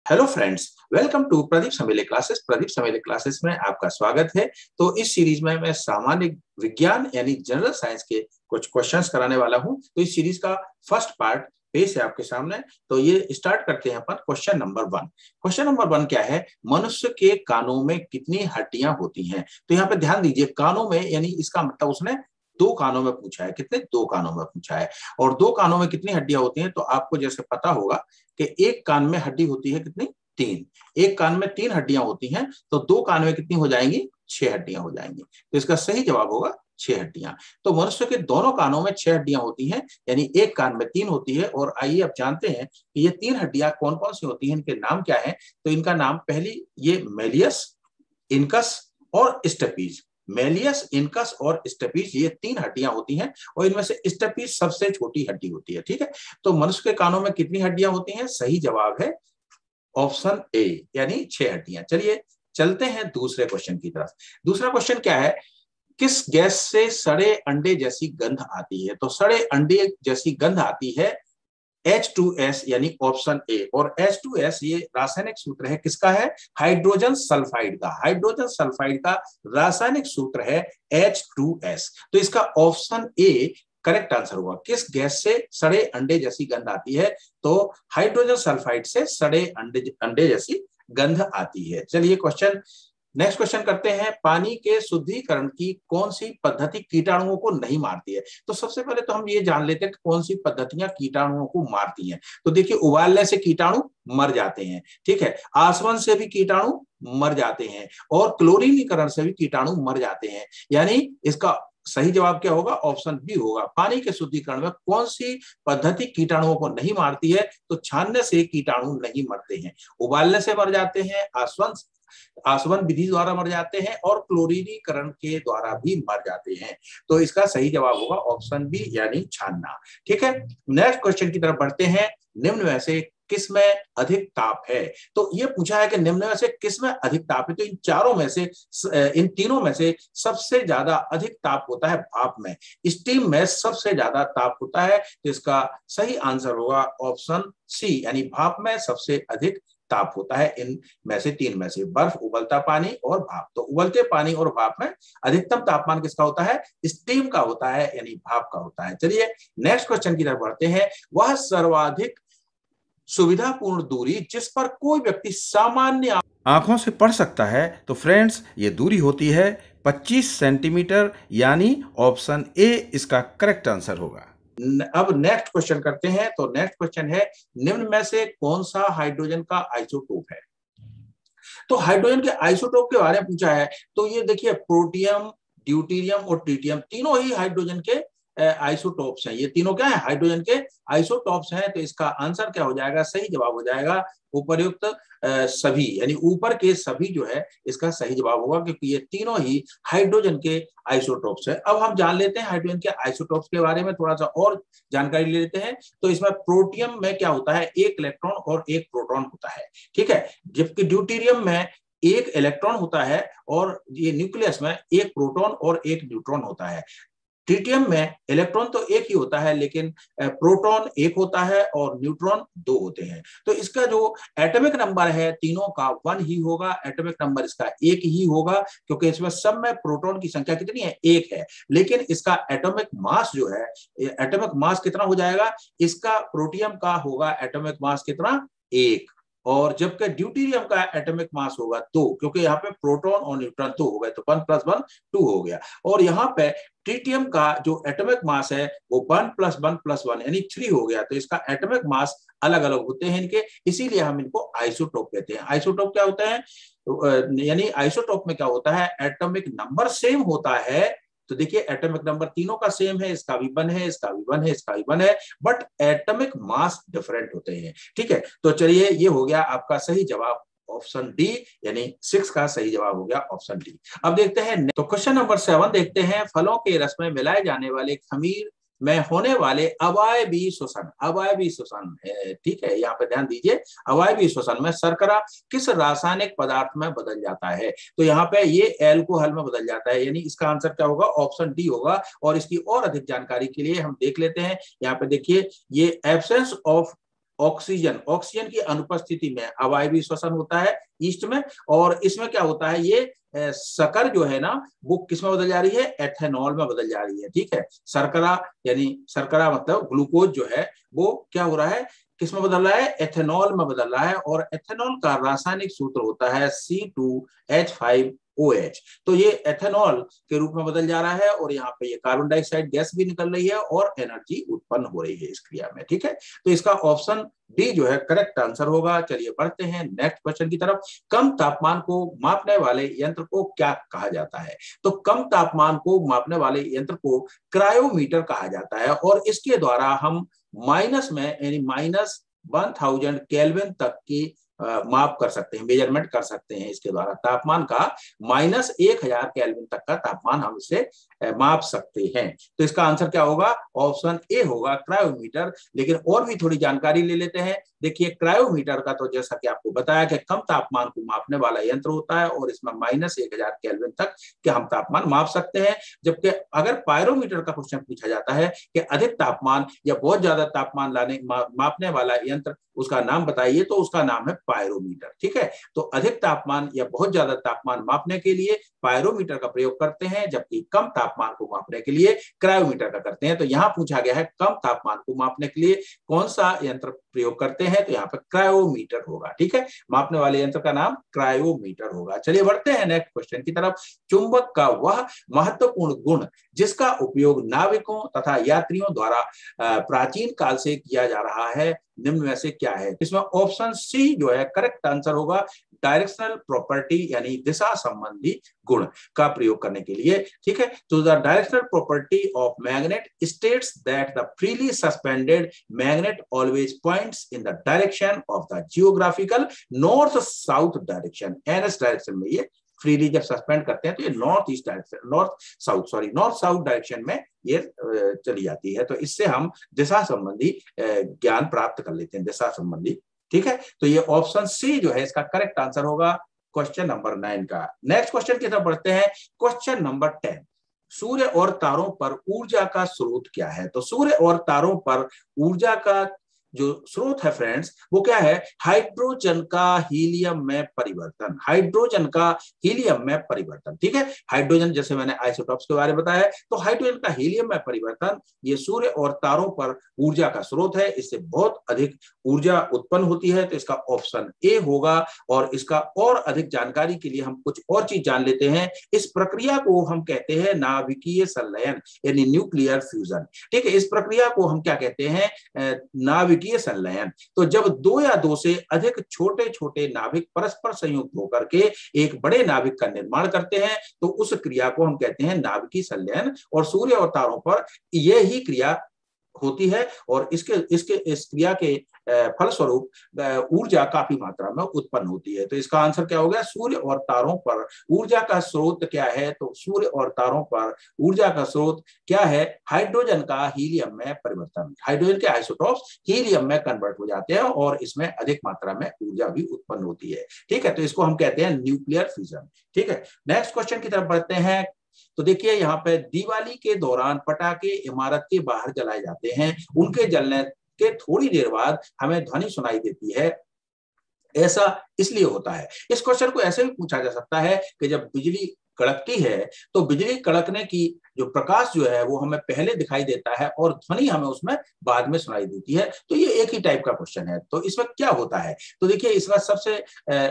Hello friends, welcome to Pradeep समेले classes. Pradeep समेले classes में आपका स्वागत है। तो इस सीरीज में मैं सामान्य विज्ञान यानी जनरल साइंस के कुछ क्वेश्चंस कराने वाला हूं। तो इस सीरीज का फर्स्ट पार्ट पेश है आपके सामने। तो ये स्टार्ट करते हैं अपन क्वेश्चन नंबर 1। क्वेश्चन नंबर 1 क्या है? मनुष्य के कानों में कितनी हड्डियां होती हैं? तो यहाँ पे ध्यान दीजिए, कानों में यानी इसका मतलब उसने दो कानों में पूछा है। कितने? दो कानों में पूछा है। और दो कानों में कितनी हड्डियां होती हैं? तो आपको जैसे पता होगा कि एक कान में हड्डी होती है कितनी? 3। एक कान में 3 हड्डियां होती हैं, तो दो कान में कितनी हो जाएंगी? 6 हड्डियां हो जाएंगी। तो इसका सही जवाब होगा 6 हड्डियां। तो मनुष्य के दोनों कानों में 6 हड्डियां होती हैं, यानी एक कान में 3 होती है। और आइए अब जानते हैं कि ये 3 हड्डियां कौन कौन सी होती हैं, इनके नाम क्या है। तो इनका नाम पहली ये मेलियस, इनकस और स्टेपीज। मेलियस, इनकस और स्टेपीज, ये 3 हड्डियां होती हैं और इनमें से स्टेपीज सबसे छोटी हड्डी होती है। ठीक है, तो मनुष्य के कानों में कितनी हड्डियां होती हैं? सही जवाब है ऑप्शन ए, यानी 6 हड्डियां। चलिए चलते हैं दूसरे क्वेश्चन की तरफ। दूसरा क्वेश्चन क्या है? किस गैस से सड़े अंडे जैसी गंध आती है? तो सड़े अंडे जैसी गंध आती है H2S, यानी ऑप्शन ए। और H2S ये रासायनिक सूत्र है, किसका है? हाइड्रोजन सल्फाइड का। हाइड्रोजन सल्फाइड का रासायनिक सूत्र है H2S। तो इसका ऑप्शन ए करेक्ट आंसर होगा। किस गैस से सड़े अंडे जैसी गंध आती है? तो हाइड्रोजन सल्फाइड से सड़े अंडे जैसी गंध आती है। चलिए नेक्स्ट क्वेश्चन करते हैं। पानी के शुद्धिकरण की कौन सी पद्धति कीटाणुओं को नहीं मारती है? तो सबसे पहले तो हम ये जान लेते हैं कि कौन सी पद्धतियां कीटाणुओं को मारती हैं। तो देखिए, उबालने से कीटाणु मर जाते हैं। ठीक है, आसवन से भी कीटाणु मर जाते हैं और क्लोरीनीकरण से भी कीटाणु मर जाते हैं। यानी इसका सही जवाब क्या होगा? ऑप्शन बी होगा। पानी के शुद्धिकरण में कौन सी पद्धति कीटाणुओं को नहीं मारती है? तो छानने से कीटाणु नहीं मरते हैं, उबालने से मर जाते हैं, आसवन विधि द्वारा मर जाते हैं और क्लोरीनीकरण के द्वारा भी मर जाते हैं। तो इसका सही जवाब होगा ऑप्शन बी, यानी छानना। ठीक है, नेक्स्ट क्वेश्चन की तरफ बढ़ते हैं। निम्न में से किस में अधिक ताप है? तो ये पूछा है कि निम्न में से किस में अधिक ताप है। तो इन चारों में से, इन तीनों में से सबसे ज्यादा अधिक ताप होता है भाप में। स्टीम में सबसे ज्यादा ताप होता है। तो इसका सही आंसर होगा ऑप्शन सी, यानी भाप में सबसे अधिक ताप होता है। इन में से तीन में से बर्फ, उबलता पानी और भाप। तो उबलते पानी और भाप में अधिकतम तापमान किसका होता है? स्टीम का होता है, यानी भाप का होता है। चलिए नेक्स्ट क्वेश्चन की तरफ बढ़ते हैं। वह सर्वाधिक सुविधापूर्ण दूरी जिस पर कोई व्यक्ति सामान्य आंखों से पढ़ सकता है, तो फ्रेंड्स ये दूरी होती है 25 सेंटीमीटर, यानी ऑप्शन ए इसका करेक्ट आंसर होगा। अब नेक्स्ट क्वेश्चन करते हैं। तो नेक्स्ट क्वेश्चन है, निम्न में से कौन सा हाइड्रोजन का आइसोटोप है? तो हाइड्रोजन के आइसोटोप के बारे में पूछा है। तो ये देखिए, प्रोटियम, ड्यूटेरियम और ट्रिटियम तीनों ही हाइड्रोजन के आइसोटोप्स हैं। ये तीनों क्या है? हाइड्रोजन के आइसोटोप्स हैं। तो इसका आंसर क्या हो जाएगा? सही जवाब हो जाएगा उपयुक्त सभी, यानी ऊपर के सभी जो है इसका सही जवाब होगा, क्योंकि ये तीनों ही हाइड्रोजन के आइसोटोप्स है। अब हम जान लेते हैं हाइड्रोजन के आइसोटोप्स के बारे में, थोड़ा सा और जानकारी ले लेते हैं। तो इसमें प्रोटियम में क्या होता है? एक इलेक्ट्रॉन और एक प्रोटॉन होता है। ठीक है, जबकि ड्यूटेरियम में एक इलेक्ट्रॉन होता है और ये न्यूक्लियस में एक प्रोटॉन और एक न्यूट्रॉन होता है। ट्रिटियम में इलेक्ट्रॉन तो एक ही होता है, लेकिन प्रोटॉन एक होता है और न्यूट्रॉन 2 होते हैं। तो इसका जो एटॉमिक नंबर है तीनों का 1 ही होगा। एटॉमिक नंबर इसका 1 ही होगा, क्योंकि इसमें सब में प्रोटॉन की संख्या कितनी है? 1 है। लेकिन इसका एटॉमिक मास जो है, एटॉमिक मास कितना हो जाएगा? इसका प्रोटियम का होगा एटॉमिक मास कितना? 1। और जबकि ड्यूटेरियम का एटॉमिक मास होगा 2, क्योंकि यहाँ पे प्रोटॉन और न्यूट्रॉन 2 हो गए, तो 1 + 1 2 हो गया। और यहाँ पे ट्रिटियम का जो एटॉमिक मास है वो 1 + 1 + 1 यानी 3 हो गया। तो इसका एटॉमिक मास अलग अलग होते हैं इनके, इसीलिए हम इनको आइसोटोप कहते हैं। आइसोटोप क्या होता है? यानी आइसोटोप में क्या होता है? एटॉमिक नंबर सेम होता है। तो देखिए, एटॉमिक नंबर तीनों का सेम है, इसका भी 1 है, इसका भी 1 है, इसका भी 1 है, बट एटॉमिक मास डिफरेंट होते हैं। ठीक है, तो चलिए ये हो गया आपका सही जवाब ऑप्शन डी, यानी 6 का सही जवाब हो गया ऑप्शन डी। अब देखते हैं तो क्वेश्चन नंबर 7 देखते हैं। फलों के रस में मिलाए जाने वाले खमीर में होने वाले अवायवीय श्वसन, अवायवीय श्वसन है। ठीक है, यहाँ पे ध्यान दीजिए, अवायवीय श्वसन में शर्करा किस रासायनिक पदार्थ में बदल जाता है? तो यहाँ पे ये एल्कोहल में बदल जाता है, यानी इसका आंसर क्या होगा? ऑप्शन डी होगा। और इसकी और अधिक जानकारी के लिए हम देख लेते हैं। यहाँ पे देखिए, ये एब्सेंस ऑफ ऑक्सीजन, ऑक्सीजन की अनुपस्थिति में अवायवीय श्वसन होता है ईस्ट में, और इसमें क्या होता है, ये शक्कर जो है ना वो किस में बदल जा रही है, एथेनॉल में बदल जा रही है। ठीक है, शर्करा यानी शर्करा मतलब ग्लूकोज जो है वो क्या हो रहा है, किस में बदल रहा है, एथेनॉल में बदल रहा है, और एथेनॉल का रासायनिक सूत्र होता है C2H5OH। तो ये एथेनॉल के रूप में बदल जा रहा है, और यहाँ पे ये कार्बन डाइऑक्साइड गैस भी निकल रही है और एनर्जी उत्पन्न हो रही है इस क्रिया में। ठीक है, तो इसका ऑप्शन डी जो है करेक्ट आंसर होगा। चलिए बढ़ते हैं नेक्स्ट क्वेश्चन की तरफ। कम तापमान को मापने वाले यंत्र को क्या कहा जाता है? तो कम तापमान को मापने वाले यंत्र को क्रायोमीटर कहा जाता है, और इसके द्वारा हम माइनस में यानी -1000 केल्विन तक की माप कर सकते हैं, मेजरमेंट कर सकते हैं। इसके द्वारा तापमान का -1000 केल्विन तक का तापमान हम इसे माप सकते हैं। तो इसका आंसर क्या होगा, ऑप्शन ए होगा, क्रायोमीटर। लेकिन और भी थोड़ी जानकारी ले लेते हैं। देखिए क्रायोमीटर का तो जैसा कि आपको बताया कि कम तापमान को मापने वाला यंत्र होता है, और इसमें -1000 केल्विन तक के हम तापमान माप सकते हैं। जबकि अगर पायरोमीटर का क्वेश्चन पूछा जाता है कि अधिक तापमान या बहुत ज्यादा तापमान मापने वाला यंत्र, उसका नाम बताइए, तो उसका नाम है पायरोमीटर। ठीक है, तो अधिक तापमान या बहुत ज्यादा तापमान मापने के लिए पायरोमीटर का प्रयोग करते हैं, जबकि कम तापमान को मापने के लिए क्रायोमीटर का करते हैं। तो यहाँ पूछा गया है कम तापमान को मापने के लिए कौन सा यंत्र प्रयोग करते हैं, तो यहाँ पर क्रायोमीटर होगा। ठीक है, मापने वाले यंत्र का नाम क्रायोमीटर होगा। चलिए बढ़ते हैं नेक्स्ट क्वेश्चन की तरफ। चुंबक का वह महत्वपूर्ण गुण जिसका उपयोग नाविकों तथा यात्रियों द्वारा प्राचीन काल से किया जा रहा है, निम्न में से क्या है? इसमें ऑप्शन सी जो है करेक्ट आंसर होगा, डायरेक्शनल प्रॉपर्टी यानी दिशा संबंधी गुण का प्रयोग करने के लिए। ठीक है, तो the directional property of magnet states that the freely suspended magnet always points in the direction of the geographical north south direction. NS direction में ये फ्रीली जब सस्पेंड करते हैं तो ये north east direction, north south direction में ये चली जाती है। तो इससे हम दिशा संबंधी ज्ञान प्राप्त कर लेते हैं, दिशा संबंधी। ठीक है, तो ये ऑप्शन सी जो है इसका करेक्ट आंसर होगा क्वेश्चन नंबर 9 का। नेक्स्ट क्वेश्चन की तरफ बढ़ते हैं, क्वेश्चन नंबर 10। सूर्य और तारों पर ऊर्जा का स्रोत क्या है? तो सूर्य और तारों पर ऊर्जा का जो स्रोत है फ्रेंड्स वो क्या है, हाइड्रोजन का हीलियम में परिवर्तन, हाइड्रोजन का हीलियम में परिवर्तन। ठीक है, हाइड्रोजन जैसे मैंने आइसोटॉप्स के बारे में बताया, तो हाइड्रोजन का हीलियम में परिवर्तन ये सूर्य और तारों पर ऊर्जा का स्रोत है, इससे बहुत अधिक ऊर्जा उत्पन्न होती है। तो इसका ऑप्शन ए होगा। और इसका और अधिक जानकारी के लिए हम कुछ और चीज जान लेते हैं। इस प्रक्रिया को हम कहते हैं नाभिकीय संलयन यानी न्यूक्लियर फ्यूजन। ठीक है, इस प्रक्रिया को हम क्या कहते हैं, नाभिकीय संलयन। तो जब दो या दो से अधिक छोटे छोटे नाभिक परस्पर संयुक्त होकर के एक बड़े नाभिक का निर्माण करते हैं, तो उस क्रिया को हम कहते हैं नाभिकीय संलयन। और सूर्य और तारों पर यह ही क्रिया होती है, और इस क्रिया के फलस्वरूप ऊर्जा काफी मात्रा में उत्पन्न होती है। तो इसका आंसर क्या हो गया, सूर्य और तारों पर ऊर्जा का स्रोत क्या है? तो सूर्य और तारों पर ऊर्जा का स्रोत क्या है, हाइड्रोजन का हीलियम में परिवर्तन। हाइड्रोजन के आइसोटॉप्स हीलियम में कन्वर्ट हो जाते हैं और इसमें अधिक मात्रा में ऊर्जा भी उत्पन्न होती है। ठीक है, तो इसको हम कहते हैं न्यूक्लियर फ्यूजन। ठीक है, नेक्स्ट क्वेश्चन की तरफ बढ़ते हैं। तो देखिए यहाँ पे दिवाली के दौरान पटाखे इमारत के बाहर जलाए जाते हैं, उनके जलने के थोड़ी देर बाद हमें ध्वनि सुनाई देती है, ऐसा इसलिए होता है। इस क्वेश्चन को ऐसे भी पूछा जा सकता है कि जब बिजली कड़कती है तो बिजली कड़कने की जो प्रकाश जो है वो हमें पहले दिखाई देता है और ध्वनि हमें उसमें बाद में सुनाई देती है। तो ये एक ही टाइप का क्वेश्चन है। तो इसमें क्या होता है, तो देखिए इसका सबसे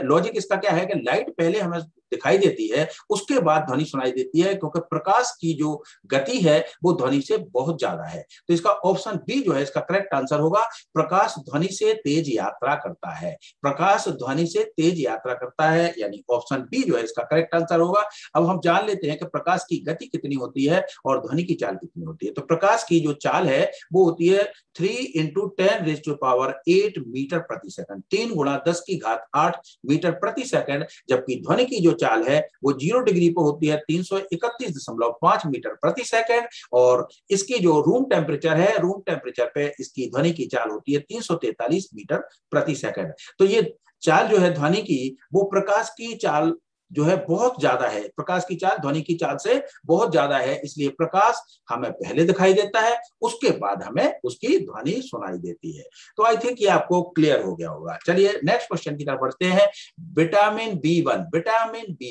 लॉजिक इसका क्या है कि लाइट पहले हमें दिखाई देती है, उसके बाद ध्वनि सुनाई देती है, क्योंकि प्रकाश की जो गति है वो ध्वनि से बहुत ज्यादा है। तो इसका ऑप्शन बी जो है इसका करेक्ट आंसर होगा, प्रकाश ध्वनि से तेज यात्रा करता है। प्रकाश ध्वनि से तेज यात्रा करता है, यानी ऑप्शन बी जो है इसका करेक्ट आंसर होगा। अब हम जान लेते हैं कि प्रकाश की गति कितनी होती है और ध्वनि की चाल कितनी होती है। तो प्रकाश की जो चाल है वो होती है 3 × 10⁸ मीटर प्रति सेकंड, 3 × 10⁸ मीटर प्रति सेकंड। जबकि ध्वनि की जो चाल है वो 0 डिग्री पर होती है 331.5 मीटर प्रति सेकंड। और इसकी जो रूम टेम्परेचर है, रूम टेम्परेचर पे इसकी ध्वनि की चाल होती है 343 मीटर प्रति सेकंड। तो ये चाल जो है ध्वनि की वो प्रकाश की चाल जो है बहुत ज्यादा है, प्रकाश की चाल ध्वनि की चाल से बहुत ज्यादा है, इसलिए प्रकाश हमें पहले दिखाई देता है, उसके बाद हमें उसकी ध्वनि सुनाई देती है। तो आई थिंक ये आपको क्लियर हो गया होगा। चलिए नेक्स्ट क्वेश्चन की तरफ बढ़ते हैं। विटामिन बी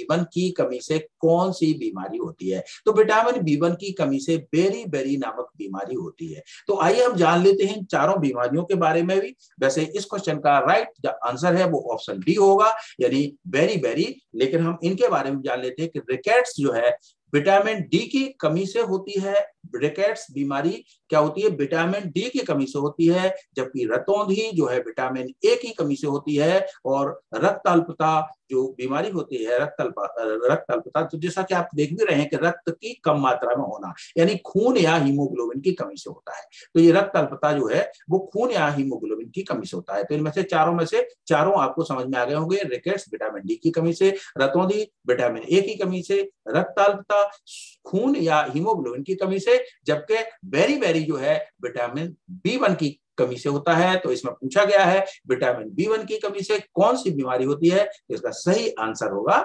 वन की कमी से कौन सी बीमारी होती है? तो विटामिन बी वन की कमी से बेरी नामक बीमारी होती है। तो आइए हम जान लेते हैं चारों बीमारियों के बारे में भी। वैसे इस क्वेश्चन का राइट आंसर है वो ऑप्शन डी होगा, यानी बेरी। लेकिन हम इनके बारे में जान लेते हैं कि रिकेट्स जो है विटामिन डी की कमी से होती है। रिकेट्स बीमारी क्या होती है? विटामिन डी की कमी से होती है, जबकि रतौंधी जो है विटामिन ए की कमी से होती है। और रक्त अल्पता जो बीमारी होती है, रक्त अल्पता, तो जैसा कि आप देख भी रहे हैं कि रक्त की कम मात्रा में होना, यानी खून या हीमोग्लोबिन की कमी से होता है। तो ये रक्त अल्पता जो है वो खून या हीमोग्लोबिन की कमी से होता है। तो इनमें से चारों आपको समझ में आ गए होंगे। रिकेट्स विटामिन डी की कमी से, रतौंधी विटामिन ए की कमी से, रक्त अल्पता खून या हीमोग्लोबिन की कमी से, जबकि बेरी जो है विटामिन बी वन की कमी से होता है। तो इसमें पूछा गया है विटामिन बी वन की कमी से कौन सी बीमारी होती है, तो इसका सही आंसर होगा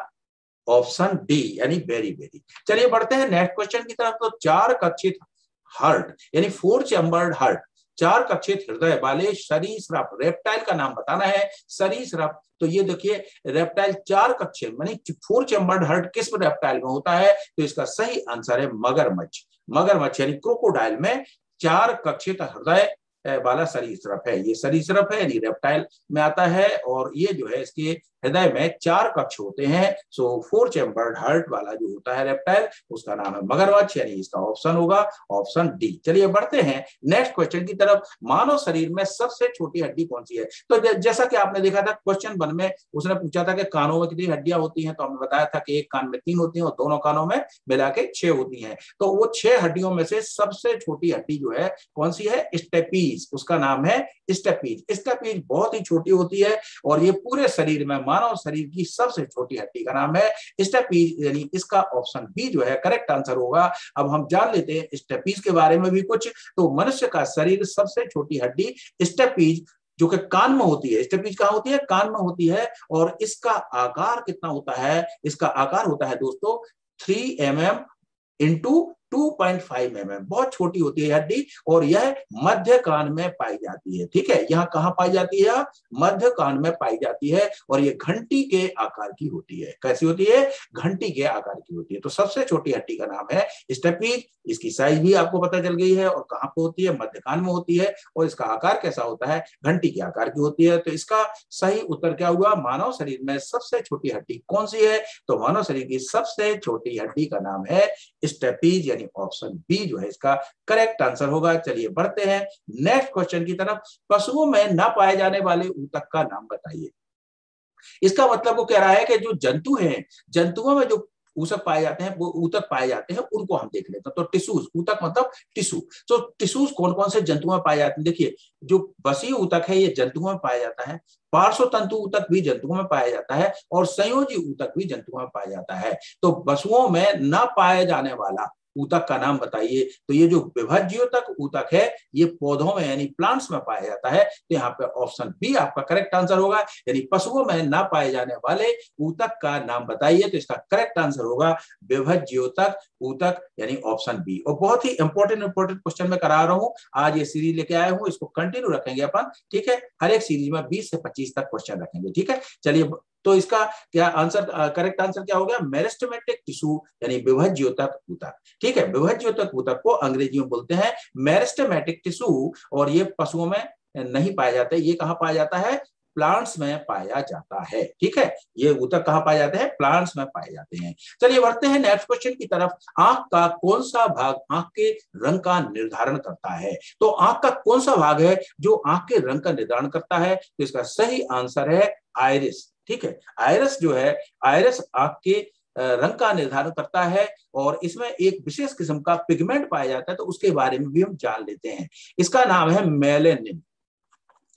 ऑप्शन डी, यानी बेरी। चलिए बढ़ते हैं नेक्स्ट क्वेश्चन की तरफ। तो चार कक्षित हार्ट यानी 4 चैम्बर्ड हार्ट, चार कक्षित हृदय वाले सरीसृप, रेप्टाइल का नाम बताना है। सरीसृप, तो ये देखिए रेप्टाइल चार कक्षित यानी 4 चैम्बर्ड हार्ट किस रेप्टाइल में होता है? तो इसका सही आंसर है मगरमच्छ यानी क्रोकोडाइल में चार कक्षित हृदय वाला सरीसृप है। ये सरीसृप है यानी रेप्टाइल में आता है, और ये जो है इसके हृदय में चार कक्ष होते हैं। सो 4 चैम्बर्ड हार्ट वाला जो होता है रेप्टाइल, उसका नाम है मगरमच्छ, यानी इसका ऑप्शन होगा ऑप्शन डी। चलिए बढ़ते हैं नेक्स्ट क्वेश्चन की तरफ। मानव शरीर में सबसे छोटी हड्डी कौन सी है? तो जैसा कि आपने देखा था क्वेश्चन 1 में, उसने पूछा था कि कानों में कितनी हड्डियां होती हैं, तो हमने बताया था कि एक कान में 3 होती हैं और दोनों कानों में मिला के 6 होती हैं। तो वो 6 हड्डियों में से सबसे छोटी हड्डी जो है कौन सी है? स्टेपीज, उसका नाम है स्टेपीज बहुत ही छोटी होती है, और ये पूरे शरीर में, मानव शरीर की सबसे छोटी हड्डी का नाम है स्टेपीज, यानी इसका ऑप्शन बी जो है करेक्ट आंसर होगा। अब हम जान लेते हैं स्टेपीज के बारे में भी कुछ। तो मनुष्य का शरीर सबसे छोटी हड्डी स्टेपीज जो कि कान में होती है। स्टेपीज कहाँ होती है? कान में होती है। और इसका आकार कितना होता है? इसका आकार होता है दोस्तों 3 mm इंटू 2.5 mm, बहुत छोटी होती है हड्डी, और यह मध्य कान में पाई जाती है। ठीक है, यहाँ कहाँ पाई जाती है? मध्य कान में पाई जाती है, और ये घंटी के आकार की होती है। कैसी होती है? घंटी के आकार की होती है। तो सबसे छोटी हड्डी का नाम है स्टेपीज। इसकी साइज भी आपको पता चल गई है, और कहाँ पे होती है? मध्य कान में होती है, और इसका आकार कैसा होता है? घंटी के आकार की होती है। तो इसका सही उत्तर क्या हुआ? मानव शरीर में सबसे छोटी हड्डी कौन सी है? तो मानव शरीर की सबसे छोटी हड्डी का नाम है स्टेपीज, यानी ऑप्शन बी जो है इसका करेक्ट आंसर होगा। चलिए बढ़ते हैं नेक्स्ट क्वेश्चन की तरफ। पशुओं में न पाए जाने वाले ऊतक का नाम बताइए। इसका मतलब वो कह रहा है कि जो जंतु हैं, जंतुओं में जो ऊतक पाए जाते हैं, वो ऊतक पाए जाते हैं, उनको हम देख लेते हैं। तो टिश्यूज, ऊतक मतलब टिश्यू। तो टिश्यूज कौन कौन से जंतुओं में पाए जाते हैं? देखिए, जो बसीय ऊतक है ये जंतुओं में पाया जाता है, पार्श्व तंतु ऊतक भी जंतुओं में पाया जाता है, और संयोजी ऊतक भी जंतुओं में पाया जाता है। तो पशुओं में न पाए जाने वाला ऊतक का नाम बताइए। तो ये जो विभज्योतक ऊतक है ये पौधों में यानी प्लांट्स में पाया जाता है। तो यहाँ पे ऑप्शन बी आपका करेक्ट आंसर होगा, यानी पशुओं में ना पाए जाने वाले ऊतक का नाम बताइए। तो इसका करेक्ट आंसर होगा विभज्योतक ऊतक, यानी ऑप्शन बी। और बहुत ही इंपॉर्टेंट क्वेश्चन मैं करा रहा हूँ आज, ये सीरीज लेके आया हूँ, इसको कंटिन्यू रखेंगे अपन। ठीक है, हर एक सीरीज में 20 से 25 तक क्वेश्चन रखेंगे। ठीक है, चलिए तो इसका क्या आंसर, करेक्ट आंसर क्या हो गया? मेरिस्टेमेटिक टिश्यू, यानी विभज्योतक ऊतक। ठीक है, विभज्योतक ऊतक को अंग्रेजी में बोलते हैं मेरिस्टेमेटिक टिश्यू, और ये पशुओं में नहीं पाया जाता है। ये कहाँ पाया जाता है? प्लांट्स में पाया जाता है। ठीक है, ये ऊतक कहाँ पाए जाते हैं? प्लांट्स में पाए जाते हैं। चलिए बढ़ते हैं नेक्स्ट क्वेश्चन की तरफ। आंख का कौन सा भाग आंख के रंग का निर्धारण करता है? तो आंख का कौन सा भाग है जो आंख के रंग का निर्धारण करता है? तो इसका सही आंसर है आइरिस। ठीक है, आइरिस जो है, आइरिस आंख के रंग का निर्धारण करता है, और इसमें एक विशेष किस्म का पिगमेंट पाया जाता है, तो उसके बारे में भी हम जान लेते हैं। इसका नाम है मेलेनिन।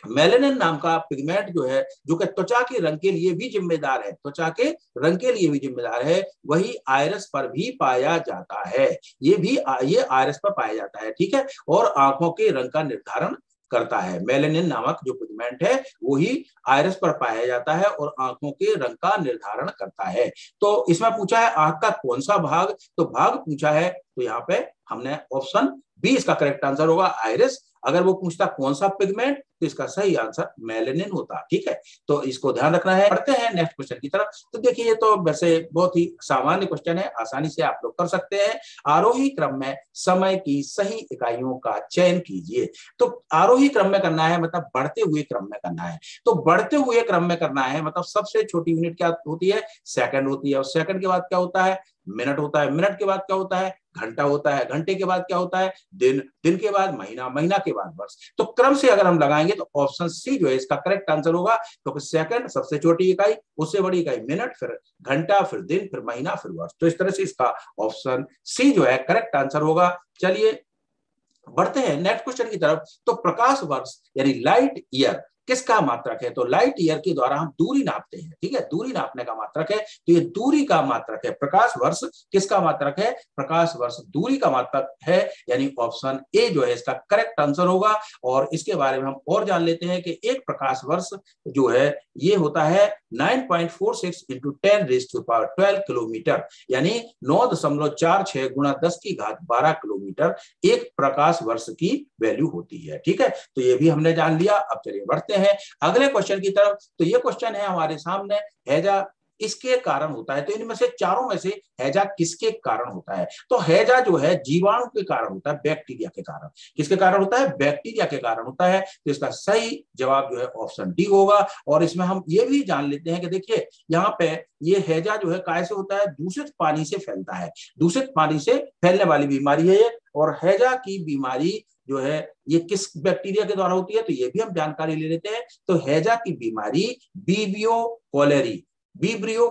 मेलेनिन नाम का पिगमेंट जो है, जो कि त्वचा के रंग के लिए भी जिम्मेदार है, त्वचा के रंग के लिए भी जिम्मेदार है, वही आइरिस पर भी पाया जाता है। ये आइरिस पर पाया जाता है। ठीक है, और आंखों के रंग का निर्धारण करता है। मेलेनिन नामक जो पिगमेंट है वही आइरिस पर पाया जाता है और आंखों के रंग का निर्धारण करता है। तो इसमें पूछा है आंख का कौन सा भाग, तो भाग पूछा है, तो यहाँ पे हमने ऑप्शन बी इसका करेक्ट आंसर होगा, आइरिस। अगर वो पूछता कौन सा पिगमेंट, तो इसका सही आंसर मेलेनिन होता। ठीक है, तो इसको ध्यान रखना है। बढ़ते हैं नेक्स्ट क्वेश्चन की तरफ। तो देखिए ये तो वैसे बहुत ही सामान्य क्वेश्चन है, आसानी से आप लोग कर सकते हैं। आरोही क्रम में समय की सही इकाइयों का चयन कीजिए। तो आरोही क्रम में करना है मतलब बढ़ते हुए क्रम में करना है। तो बढ़ते हुए क्रम में करना है मतलब सबसे छोटी यूनिट क्या होती है, सेकंड होती है। और सेकंड के बाद क्या होता है, मिनट होता है। मिनट के बाद क्या होता है, घंटा होता है। घंटे के बाद क्या होता है, दिन। दिन के बाद महीना। महीना के बाद वर्ष। तो क्रम से अगर हम लगाएंगे तो ऑप्शन सी जो है इसका करेक्ट आंसर होगा, क्योंकि सेकंड सबसे छोटी इकाई, उससे बड़ी इकाई मिनट, फिर घंटा, फिर दिन, फिर महीना, फिर वर्ष। तो इस तरह से इसका ऑप्शन सी जो है करेक्ट आंसर होगा। चलिए बढ़ते हैं नेक्स्ट क्वेश्चन की तरफ। तो प्रकाश वर्ष यानी लाइट ईयर किसका मात्रक है, तो लाइट ईयर के द्वारा हम दूरी नापते हैं। ठीक है, दूरी नापने का मात्रक है, तो ये दूरी का मात्रक है। प्रकाश वर्ष किसका मात्रक है, प्रकाश वर्ष दूरी का मात्रक है, यानी ऑप्शन ए जो है इसका करेक्ट आंसर होगा। और इसके बारे में हम और जान लेते हैं कि एक प्रकाश वर्ष जो है ये होता है 9.46 इंटू 10⁻12 किलोमीटर, यानी 9.46 गुणा 10 की घात 12 किलोमीटर एक प्रकाश वर्ष की वैल्यू होती है। ठीक है, तो ये भी हमने जान लिया। अब चलिए बढ़ते हैं अगले क्वेश्चन की तरफ। तो ये क्वेश्चन है हमारे सामने, हैजा इसके कारण होता है। तो इनमें से चारों में से हैजा किसके कारण होता है, तो हैजा जो है जीवाणु के कारण होता है, बैक्टीरिया के कारण। किसके कारण होता है, बैक्टीरिया के कारण होता है। तो इसका सही जवाब जो है ऑप्शन डी होगा। और इसमें हम ये भी जान लेते हैं कि देखिए यहाँ पे ये हैजा जो है कैसे होता है, दूषित पानी से फैलता है। दूषित पानी से फैलने वाली बीमारी है ये। और हैजा की बीमारी जो है ये किस बैक्टीरिया के द्वारा होती है, तो ये भी हम जानकारी ले लेते हैं। तो हैजा की बीमारी विब्रियो कॉलेरी, विब्रियो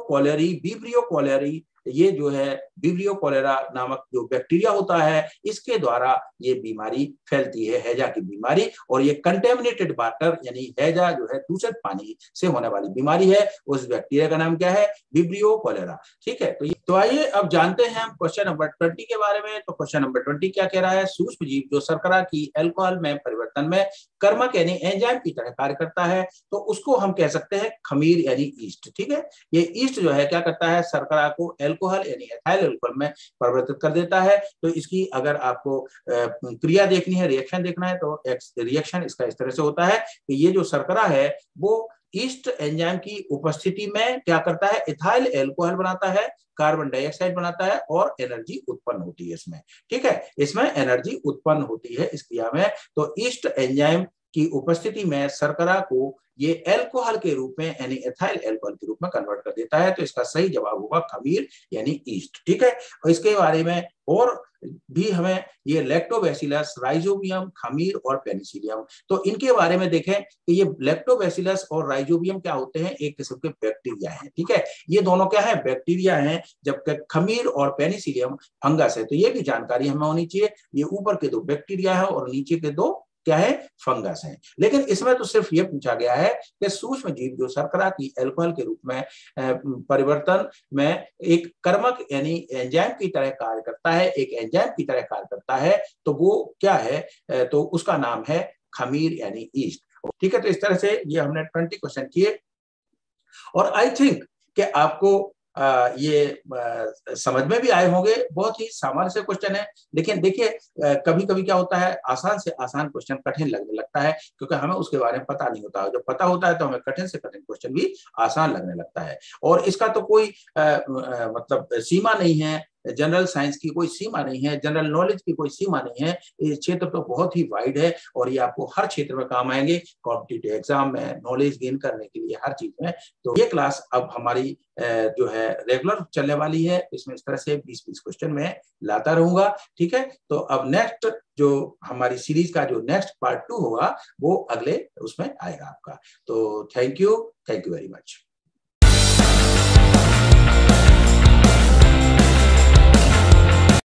कॉलेरी ये जो है विब्रियो कॉलेरा नामक जो बैक्टीरिया होता है इसके द्वारा ये बीमारी फैलती है, हैजा की बीमारी। और ये कंटेमिनेटेड वाटर यानी हैजा जो है दूषित पानी से होने वाली बीमारी है। उस बैक्टीरिया का नाम क्या है, विब्रियो कॉलेरा। ठीक है, तो आइए अब जानते हैं हम क्वेश्चन नंबर 20 के बारे में। तो क्वेश्चन नंबर 20 क्या कह रहा है, सूक्ष्म जीव जो शर्करा की अल्कोहल में परिवर्तन में कर्मक यानी एंजाइम की तरह कार्य करता है, तो उसको हम कह सकते हैं खमीर यानी ईस्ट। ठीक है, ये ईस्ट जो है क्या करता है, शर्करा को अल्कोहल यानी एथाइल अल्कोहल में परिवर्तित कर देता है। तो इसकी अगर आपको क्रिया देखनी है, रिएक्शन देखना है, तो रिएक्शन इसका इस तरह से होता है कि ये जो शर्करा है वो ईस्ट एंजाइम की उपस्थिति में क्या करता है, इथाइल अल्कोहल बनाता है, कार्बन डाइऑक्साइड बनाता है और एनर्जी उत्पन्न होती है इसमें। ठीक है, इसमें एनर्जी उत्पन्न होती है इस क्रिया में। तो ईस्ट एंजाइम की उपस्थिति में शर्करा को ये अल्कोहल के रूप में यानी एथाइल अल्कोहल के रूप में कन्वर्ट कर देता है। तो इसका सही जवाब होगा खमीर यानी ईस्ट। ठीक है, और इसके बारे में और भी हमें ये लैक्टोबैसिलस, राइजोबियम, खमीर और पेनिसिलियम, तो इनके बारे में देखें कि ये लैक्टोबैसिलस और राइजोबियम क्या होते हैं, एक किस्म के बैक्टीरिया हैं। ठीक है, ये दोनों क्या है, बैक्टीरिया हैं, जबकि खमीर और पेनिसिलियम फंगस है। तो ये भी जानकारी हमें होनी चाहिए। ये ऊपर के दो बैक्टीरिया है और नीचे के दो क्या है, फंगस है। लेकिन इसमें तो सिर्फ ये पूछा गया है कि सूक्ष्म जीव जो शर्करा की अल्कोहल के रूप में परिवर्तन में एक कर्मक यानी एंजाइम की तरह कार्य करता है, एक एंजाइम की तरह कार्य करता है, तो वो क्या है, तो उसका नाम है खमीर यानी ईस्ट। ठीक है, तो इस तरह से ये हमने 20 क्वेश्चन किए और आई थिंक कि आपको ये समझ में भी आए होंगे। बहुत ही सामान्य से क्वेश्चन है, लेकिन देखिए कभी कभी क्या होता है, आसान से आसान क्वेश्चन कठिन लगने लगता है, क्योंकि हमें उसके बारे में पता नहीं होता। जब पता होता है तो हमें कठिन से कठिन क्वेश्चन भी आसान लगने लगता है। और इसका तो कोई मतलब सीमा नहीं है, जनरल साइंस की कोई सीमा नहीं है, जनरल नॉलेज की कोई सीमा नहीं है। ये क्षेत्र तो बहुत ही वाइड है और ये आपको हर क्षेत्र में काम आएंगे, कॉम्पिटिटिव एग्जाम में, नॉलेज गेन करने के लिए, हर चीज में। तो ये क्लास अब हमारी जो है रेगुलर चलने वाली है। इसमें इस तरह से 20-20 क्वेश्चन में लाता रहूंगा। ठीक है, तो अब नेक्स्ट जो हमारी सीरीज का जो नेक्स्ट पार्ट 2 होगा वो अगले उसमें आएगा आपका। तो थैंक यू वेरी मच।